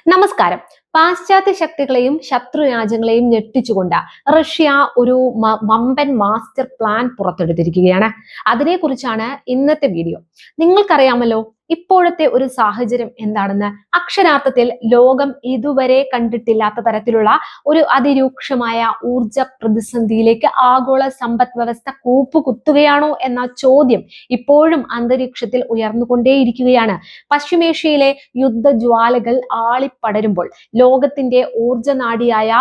നമസ്കാരം. പാശ്ചാത്യ ശക്തികളെയും ശത്രു രാജ്യങ്ങളെയും ഞെട്ടിച്ചുകൊണ്ട് റഷ്യ ഒരു വമ്പൻ മാസ്റ്റർ പ്ലാൻ പുറത്തെടുത്തിരിക്കുകയാണ്. അതിനെക്കുറിച്ചാണ് ഇന്നത്തെ വീഡിയോ. നിങ്ങൾക്കറിയാമല്ലോ ഇപ്പോഴത്തെ ഒരു സാഹചര്യം എന്താണെന്ന്. അക്ഷരാർത്ഥത്തിൽ ലോകം ഇതുവരെ കണ്ടിട്ടില്ലാത്ത തരത്തിലുള്ള ഒരു അതിരൂക്ഷമായ ഊർജ പ്രതിസന്ധിയിലേക്ക് ആഗോള സമ്പദ് വ്യവസ്ഥ കൂപ്പുകുത്തുകയാണോ എന്ന ചോദ്യം ഇപ്പോഴും അന്തരീക്ഷത്തിൽ ഉയർന്നുകൊണ്ടേയിരിക്കുകയാണ്. പശ്ചിമേഷ്യയിലെ യുദ്ധജ്വാലകൾ ആളിപ്പടരുമ്പോൾ ലോകത്തിന്റെ ഊർജനാഡിയായ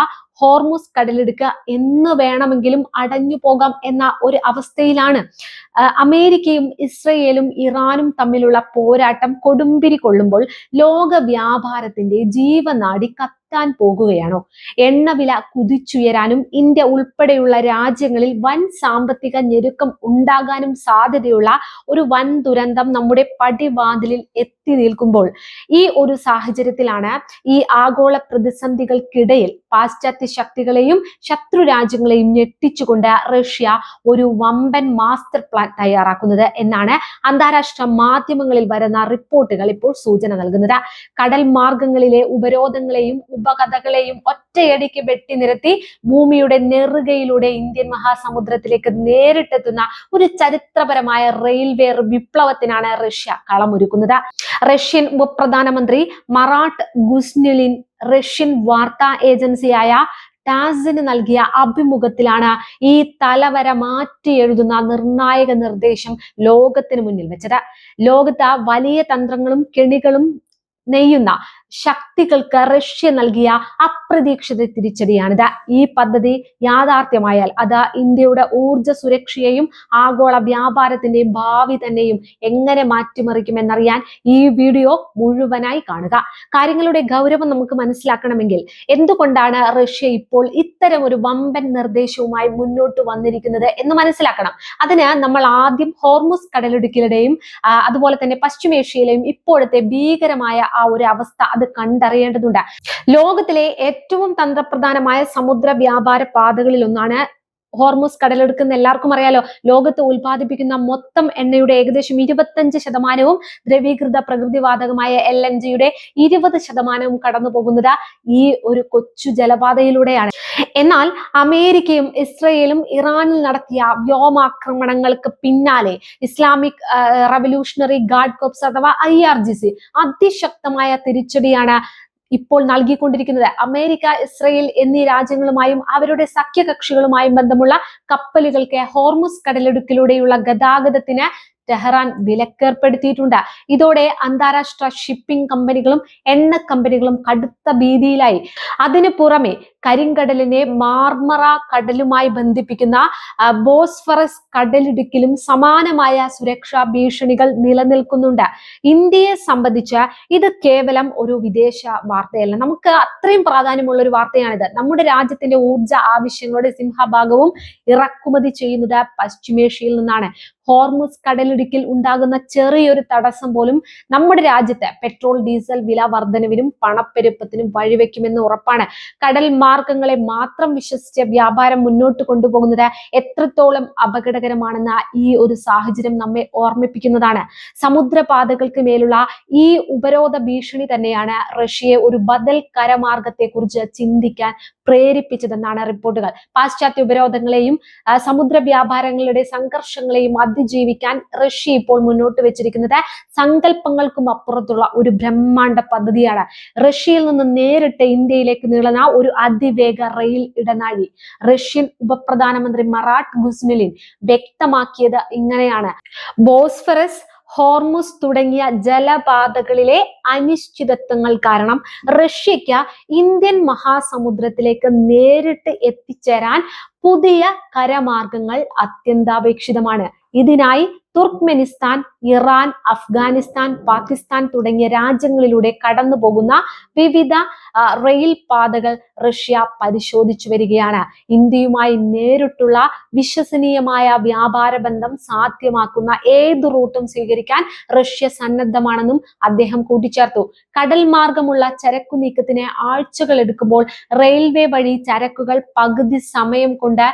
ഹോർമുസ് കടലിടുക്ക് എന്ന് വേണമെങ്കിലും അടഞ്ഞു പോകാം എന്ന ഒരു അവസ്ഥയിലാണ് അമേരിക്കയും ഇസ്രയേലും ഇറാനും തമ്മിലുള്ള പോരാട്ടം കൊടുമ്പിരി കൊള്ളുമ്പോൾ ലോക വ്യാപാരത്തിന്റെ ജീവനാഡി കത്താൻ പോകുകയാണോ? എണ്ണവില കുതിച്ചുയരാനും ഇന്ത്യ ഉൾപ്പെടെയുള്ള രാജ്യങ്ങളിൽ വൻ സാമ്പത്തിക ഞെരുക്കം ഉണ്ടാകാനും സാധ്യതയുള്ള ഒരു വൻ ദുരന്തം നമ്മുടെ പടിവാതിലിൽ എത്തി നിൽക്കുമ്പോൾ ഈ ഒരു സാഹചര്യത്തിലാണ് ഈ ആഗോള പ്രതിസന്ധികൾക്കിടയിൽ പാശ്ചാത്യ ശക്തികളെയും ശത്രു രാജ്യങ്ങളെയും ഞെട്ടിച്ചുകൊണ്ട് റഷ്യ ഒരു വമ്പൻ മാസ്റ്റർ പ്ലാൻ തയ്യാറാക്കുന്നത് എന്നാണ് അന്താരാഷ്ട്ര മാധ്യമങ്ങളിൽ വരുന്ന റിപ്പോർട്ടുകൾ ഇപ്പോൾ സൂചന നൽകുന്നത്. കടൽ മാർഗങ്ങളിലെ ഉപരോധങ്ങളെയും ഉപകഥകളെയും ഒറ്റയടിക്ക് വെട്ടിനിരത്തി ഭൂമിയുടെ നെറുകയിലൂടെ ഇന്ത്യൻ മഹാസമുദ്രത്തിലേക്ക് നേരിട്ടെത്തുന്ന ഒരു ചരിത്രപരമായ റെയിൽവേ വിപ്ലവത്തിനാണ് റഷ്യ കളമൊരുക്കുന്നത്. റഷ്യൻ ഉപപ്രധാനമന്ത്രി മറാട്ട് ഗുസ്നുലിൻ റഷ്യൻ വാർത്താ ഏജൻസിയായ ടാസിന് നൽകിയ അഭിമുഖത്തിലാണ് ഈ തലവര മാറ്റി എഴുതുന്ന നിർണായക നിർദ്ദേശം ലോകത്തിന് മുന്നിൽ വെച്ചത്. ലോകത്ത് വലിയ തന്ത്രങ്ങളും കെണികളും നെയ്യുന്ന ശക്തികൾക്ക് റഷ്യ നൽകിയ അപ്രതീക്ഷിത തിരിച്ചടിയാണിത്. ഈ പദ്ധതി യാഥാർത്ഥ്യമായാൽ അത് ഇന്ത്യയുടെ ഊർജ സുരക്ഷയെയും ആഗോള വ്യാപാരത്തിന്റെയും ഭാവി തന്നെയും എങ്ങനെ മാറ്റിമറിക്കുമെന്നറിയാൻ ഈ വീഡിയോ മുഴുവനായി കാണുക. കാര്യങ്ങളുടെ ഗൗരവം നമുക്ക് മനസ്സിലാക്കണമെങ്കിൽ എന്തുകൊണ്ടാണ് റഷ്യ ഇപ്പോൾ ഇത്തരം ഒരു വമ്പൻ നിർദ്ദേശവുമായി മുന്നോട്ട് വന്നിരിക്കുന്നത് എന്ന് മനസ്സിലാക്കണം. അതിന് നമ്മൾ ആദ്യം ഹോർമുസ് കടലിടുക്കിലുടെയും അതുപോലെ തന്നെ പശ്ചിമേഷ്യയിലെയും ഇപ്പോഴത്തെ ഭീകരമായ ആ ഒരു അവസ്ഥ അത് കണ്ടറിയേണ്ടതുണ്ട്. ലോകത്തിലെ ഏറ്റവും തന്ത്രപ്രധാനമായ സമുദ്ര വ്യാപാര പാതകളിൽ ഒന്നാണ് ഹോർമുസ് കടലിടുക്ക്. എല്ലാവർക്കും അറിയാലോ, ലോകത്ത് ഉൽപ്പാദിപ്പിക്കുന്ന മൊത്തം എണ്ണയുടെ ഏകദേശം 25% ദ്രവീകൃത പ്രകൃതിവാതകമായ LNGയുടെ 20% കടന്നു പോകുന്നത് ഈ ഒരു കൊച്ചു ജലപാതയിലൂടെയാണ്. എന്നാൽ അമേരിക്കയും ഇസ്രയേലും ഇറാനിൽ നടത്തിയ വ്യോമാക്രമണങ്ങൾക്ക് പിന്നാലെ ഇസ്ലാമിക് റവല്യൂഷണറി ഗാർഡ് കോർപ്സ് അഥവാ IRGC അതിശക്തമായ തിരിച്ചടിയാണ് ഇപ്പോൾ നൽകിക്കൊണ്ടിരിക്കുന്നത്. അമേരിക്ക, ഇസ്രയേൽ എന്നീ രാജ്യങ്ങളുമായും അവരുടെ സഖ്യകക്ഷികളുമായും ബന്ധമുള്ള കപ്പലുകൾക്ക് ഹോർമുസ് കടലിടുക്കിലൂടെയുള്ള ഗതാഗതത്തിന് ടെഹ്റാൻ വിലക്കേർപ്പെടുത്തിയിട്ടുണ്ട്. ഇതോടെ അന്താരാഷ്ട്ര ഷിപ്പിംഗ് കമ്പനികളും എണ്ണ കമ്പനികളും കടുത്ത ഭീതിയിലായി. അതിനു പുറമെ കരിങ്കടലിനെ മാർമറ കടലുമായി ബന്ധിപ്പിക്കുന്ന ബോസ്ഫറസ് കടലിടുക്കിലും സമാനമായ സുരക്ഷാ ഭീഷണികൾ നിലനിൽക്കുന്നുണ്ട്. ഇന്ത്യയെ സംബന്ധിച്ച് ഇത് കേവലം ഒരു വിദേശ വാർത്തയല്ല, നമുക്ക് അത്രയും പ്രാധാന്യമുള്ള ഒരു വാർത്തയാണിത്. നമ്മുടെ രാജ്യത്തിന്റെ ഊർജ ആവശ്യങ്ങളുടെ സിംഹഭാഗവും ഇറക്കുമതി ചെയ്യുന്നത് പശ്ചിമേഷ്യയിൽ നിന്നാണ്. ഹോർമുസ് കടലിടുക്കിൽ ഉണ്ടാകുന്ന ചെറിയൊരു തടസ്സം പോലും നമ്മുടെ രാജ്യത്ത് പെട്രോൾ ഡീസൽ വില വർധനവിനും പണപ്പെരുപ്പത്തിനും വഴിവെക്കുമെന്ന് ഉറപ്പാണ്. കടൽ മാർഗങ്ങളെ മാത്രം വിശ്വസിച്ച് വ്യാപാരം മുന്നോട്ട് കൊണ്ടുപോകുന്നത് എത്രത്തോളം അപകടകരമാണെന്ന ഈ ഒരു സാഹചര്യം നമ്മെ ഓർമ്മിപ്പിക്കുന്നതാണ്. സമുദ്രപാതകൾക്ക് മേലുള്ള ഈ ഉപരോധ ഭീഷണി തന്നെയാണ് റഷ്യയെ ഒരു ബദൽ കരമാർഗത്തെ കുറിച്ച് ചിന്തിക്കാൻ പ്രേരിപ്പിച്ചതെന്നാണ് റിപ്പോർട്ടുകൾ. പാശ്ചാത്യ ഉപരോധങ്ങളെയും സമുദ്ര വ്യാപാരങ്ങളുടെ സംഘർഷങ്ങളെയും അതിജീവിക്കാൻ റഷ്യ ഇപ്പോൾ മുന്നോട്ട് വെച്ചിരിക്കുന്നത് സങ്കല്പങ്ങൾക്കും അപ്പുറത്തുള്ള ഒരു ബ്രഹ്മാണ്ഡ പദ്ധതിയാണ്. റഷ്യയിൽ നിന്ന് നേരിട്ട് ഇന്ത്യയിലേക്ക് നീളുന്ന ഒരു അതിവേഗ റെയിൽ ഇടനാഴി റഷ്യൻ ഉപപ്രധാനമന്ത്രി മറാട്ട് ഗുസ്നുലിൻ വ്യക്തമാക്കിയത് ഇങ്ങനെയാണ്: ബോസ്ഫറസ്, ഹോർമുസ് തുടങ്ങിയ ജലപാതകളിലെ അനിശ്ചിതത്വങ്ങൾ കാരണം റഷ്യയ്ക്ക് ഇന്ത്യൻ മഹാസമുദ്രത്തിലേക്ക് നേരിട്ട് എത്തിച്ചേരാൻ പുതിയ കരമാർഗങ്ങൾ അത്യന്താപേക്ഷിതമാണ്. ഇതിനായി തുർക്ക്മെനിസ്ഥാൻ, ഇറാൻ, അഫ്ഗാനിസ്ഥാൻ, പാകിസ്ഥാൻ തുടങ്ങിയ രാജ്യങ്ങളിലൂടെ കടന്നു പോകുന്ന വിവിധ റെയിൽ പാതകൾ റഷ്യ പരിശോധിച്ചു വരികയാണ്. ഇന്ത്യയുമായി നേരിട്ടുള്ള വിശ്വസനീയമായ വ്യാപാര ബന്ധം സാധ്യമാക്കുന്ന ഏത് റൂട്ടും സ്വീകരിക്കാൻ റഷ്യ സന്നദ്ധമാണെന്നും അദ്ദേഹം കൂട്ടിച്ചേർത്തു. കടൽ മാർഗമുള്ള ചരക്കു നീക്കത്തിന് ആഴ്ചകൾ എടുക്കുമ്പോൾ റെയിൽവേ വഴി ചരക്കുകൾ പകുതി സമയം കൊണ്ട്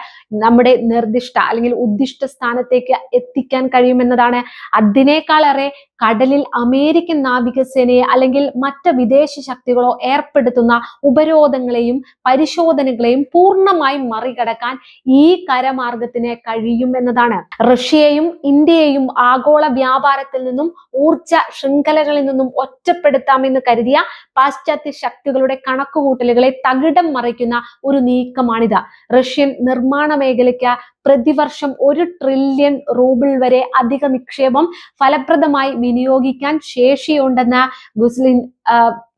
നമ്മുടെ നിർദ്ദിഷ്ട അല്ലെങ്കിൽ ഉദ്ദിഷ്ട സ്ഥാനത്തേക്ക് എത്തിക്കാൻ കഴിയും കഴിയുമെന്നതാണ്. അതിനേക്കാളേറെ കടലിൽ അമേരിക്കൻ നാവികസേനയെ അല്ലെങ്കിൽ മറ്റ് വിദേശ ശക്തികളോ ഏർപ്പെടുത്തുന്ന ഉപരോധങ്ങളെയും പരിശോധനകളെയും പൂർണ്ണമായും മറികടക്കാൻ ഈ കരമാർഗത്തിന് കഴിയും എന്നതാണ്. റഷ്യയെയും ഇന്ത്യയെയും ആഗോള വ്യാപാരത്തിൽ നിന്നും ഊർജ ശൃംഖലകളിൽ നിന്നും ഒറ്റപ്പെടുത്താമെന്ന് കരുതിയ പാശ്ചാത്യ ശക്തികളുടെ കണക്കുകൂട്ടലുകളെ തകിടം മറിക്കുന്ന ഒരു നീക്കമാണിത്. റഷ്യൻ നിർമ്മാണ മേഖലയ്ക്ക് പ്രതിവർഷം 1 ട്രില്യൺ റൂബിൾ വരെ അധിക നിക്ഷേപം ഫലപ്രദമായി വിനിയോഗിക്കാൻ ശേഷിയുണ്ടെന്ന് ഗുസ്ലിൻ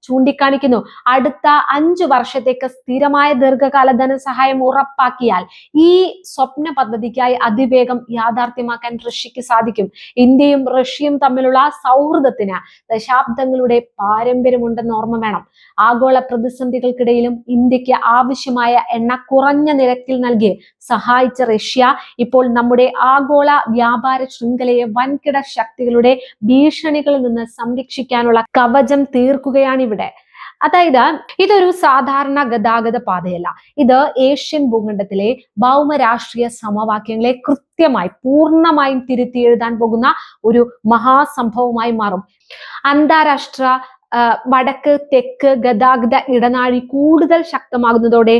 ചൂണ്ടിക്കാണിക്കുന്നു. അടുത്ത 5 വർഷത്തേക്ക് സ്ഥിരമായ ദീർഘകാല ധനസഹായം ഉറപ്പാക്കിയാൽ ഈ സ്വപ്ന പദ്ധതിക്കായി അതിവേഗം യാഥാർത്ഥ്യമാക്കാൻ റഷ്യക്ക് സാധിക്കും. ഇന്ത്യയും റഷ്യയും തമ്മിലുള്ള സൗഹൃദത്തിന് ദശാബ്ദങ്ങളുടെ പാരമ്പര്യമുണ്ടെന്ന് ഓർമ്മ വേണം. ആഗോള പ്രതിസന്ധികൾക്കിടയിലും ഇന്ത്യക്ക് ആവശ്യമായ എണ്ണ കുറഞ്ഞ നിരക്കിൽ നൽകി സഹായിച്ച റഷ്യ ഇപ്പോൾ നമ്മുടെ ആഗോള വ്യാപാര ശൃംഖലയെ വൻകിട ശക്തികളുടെ ഭീഷണികളിൽ നിന്ന് സംരക്ഷിക്കാനുള്ള കവചം തീർക്കുകയാണ് ഇവിടെ. അതായത് ഇതൊരു സാധാരണ ഗതാഗത പാതയല്ല. ഇത് ഏഷ്യൻ ഭൂഖണ്ഡത്തിലെ ഭൗമരാഷ്ട്രീയ സമവാക്യങ്ങളെ കൃത്യമായി പൂർണ്ണമായും തിരുത്തി എഴുതാൻ പോകുന്ന ഒരു മഹാസംഭവമായി മാറും. അന്താരാഷ്ട്ര വടക്ക് തെക്ക് ഗതാഗത ഇടനാഴി കൂടുതൽ ശക്തമാകുന്നതോടെ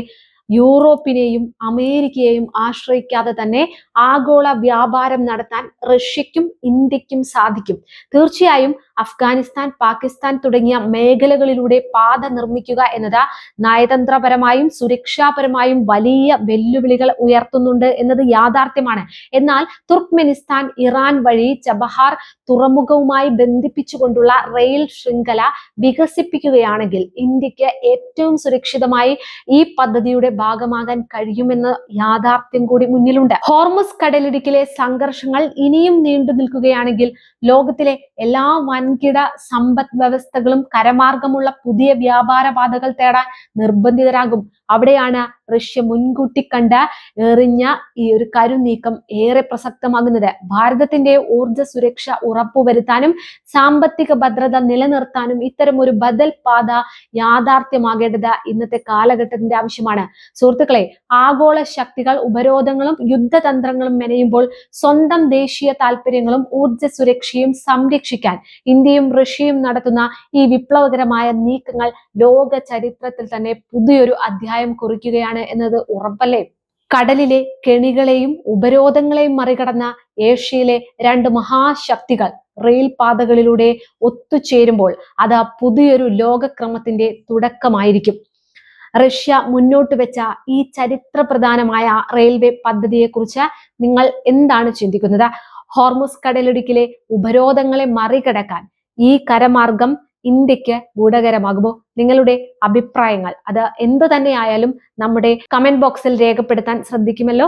യൂറോപ്പിനെയും അമേരിക്കയെയും ആശ്രയിക്കാതെ തന്നെ ആഗോള വ്യാപാരം നടത്താൻ റഷ്യക്കും ഇന്ത്യക്കും സാധിക്കും. തീർച്ചയായും അഫ്ഗാനിസ്ഥാൻ, പാകിസ്ഥാൻ തുടങ്ങിയ മേഖലകളിലൂടെ പാത നിർമ്മിക്കുക എന്നത് നയതന്ത്രപരമായും സുരക്ഷാപരമായും വലിയ വെല്ലുവിളികൾ ഉയർത്തുന്നുണ്ട് എന്നത് യാഥാർത്ഥ്യമാണ്. എന്നാൽ തുർക്ക്മെനിസ്ഥാൻ, ഇറാൻ വഴി ചബഹാർ തുറമുഖവുമായി ബന്ധിപ്പിച്ചുകൊണ്ടുള്ള റെയിൽ ശൃംഖല വികസിപ്പിക്കുകയാണെങ്കിൽ ഇന്ത്യക്ക് ഏറ്റവും സുരക്ഷിതമായി ഈ പദ്ധതിയുടെ ഭാഗമാകാൻ കഴിയുമെന്ന യാഥാർത്ഥ്യം കൂടി മുന്നിലുണ്ട്. ഹോർമുസ് കടലിടുക്കിലെ സംഘർഷങ്ങൾ ഇനിയും നീണ്ടു നിൽക്കുകയാണെങ്കിൽ ലോകത്തിലെ എല്ലാ വൻകിട സമ്പദ് വ്യവസ്ഥകളും കരമാർഗമുള്ള പുതിയ വ്യാപാര പാതകൾ തേടാൻ നിർബന്ധിതരാകും. അവിടെയാണ് റഷ്യ മുൻകൂട്ടി കണ്ട് എറിഞ്ഞ ഈ ഒരു കരുനീക്കം ഏറെ പ്രസക്തമാകുന്നത്. ഭാരതത്തിന്റെ ഊർജ സുരക്ഷ ഉറപ്പുവരുത്താനും സാമ്പത്തിക ഭദ്രത നിലനിർത്താനും ഇത്തരം ഒരു ബദൽ പാത യാഥാർത്ഥ്യമാകേണ്ടത് ഇന്നത്തെ കാലഘട്ടത്തിന്റെ ആവശ്യമാണ്. സുഹൃത്തുക്കളെ, ആഗോള ശക്തികൾ ഉപരോധങ്ങളും യുദ്ധതന്ത്രങ്ങളും മെനയുമ്പോൾ സ്വന്തം ദേശീയ താല്പര്യങ്ങളും ഊർജ സുരക്ഷയും സംരക്ഷിക്കാൻ ഇന്ത്യയും റഷ്യയും നടത്തുന്ന ഈ വിപ്ലവകരമായ നീക്കങ്ങൾ ലോക ചരിത്രത്തിൽ തന്നെ പുതിയൊരു അധ്യായം കുറിക്കുകയാണ് എന്നത് ഉറപ്പല്ലേ. കടലിലെ കെണികളെയും ഉപരോധങ്ങളെയും മറികടന്ന ഏഷ്യയിലെ 2 മഹാശക്തികൾ റെയിൽ പാതകളിലൂടെ ഒത്തുചേരുമ്പോൾ അത് പുതിയൊരു ലോകക്രമത്തിന്റെ തുടക്കമായിരിക്കും. റഷ്യ മുന്നോട്ട് വെച്ച ഈ ചരിത്രപ്രധാനമായ റെയിൽവേ പദ്ധതിയെക്കുറിച്ച് നിങ്ങൾ എന്താണ് ചിന്തിക്കുന്നത്? ഹോർമുസ് കടലിടുക്കിലെ ഉപരോധങ്ങളെ മറികടക്കാൻ ഈ കരമാർഗം ഇന്ത്യക്ക് ഗുണകരമാകുമോ? നിങ്ങളുടെ അഭിപ്രായങ്ങൾ അത് എന്ത് തന്നെയായാലും നമ്മുടെ കമന്റ് ബോക്സിൽ രേഖപ്പെടുത്താൻ ശ്രദ്ധിക്കുമല്ലോ.